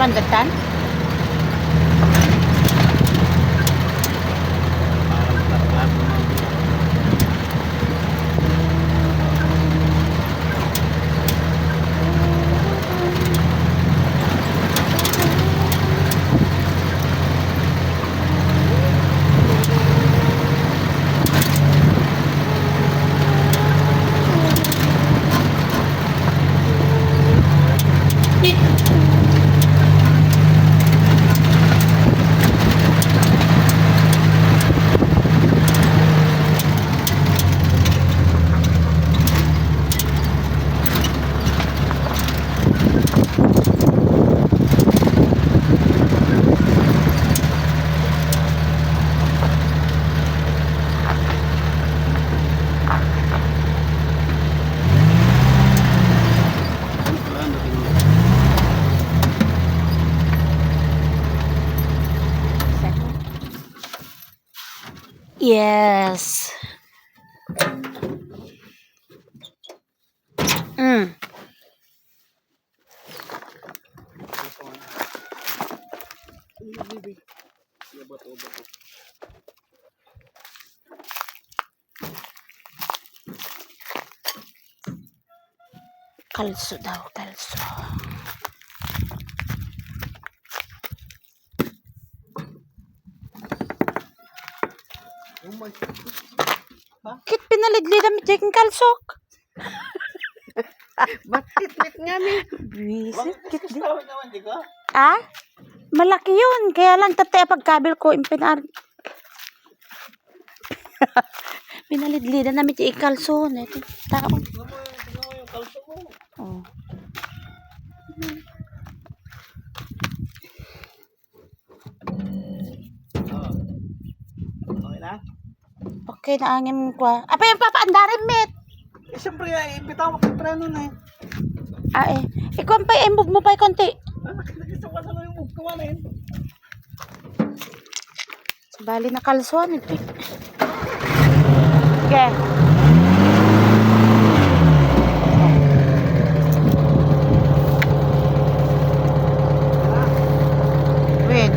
Pandatan? Yes. Kalso daw, kalso. Bakit pinalidlidan mo dyan kalsok? Bakit nga mi? Bisit, kit di. naman, di ka? Ah? Malaki yun. Kaya lang tatay pagkabil ko, impinar. Pinalidlidan namin dyan kalso. Ito, tao. Tingnan mo yung kalso mo. Oh. Okay na? Okay na angin ko. Apa yung papaandarin, met? Eh, siyempre, imbitaw mo kay preno na eh. Ah, eh. Ikaw pa, move mo pa konti. Nakita ko sa yung move ko na eh. Bali na kalsuan ito. Okay. Wait.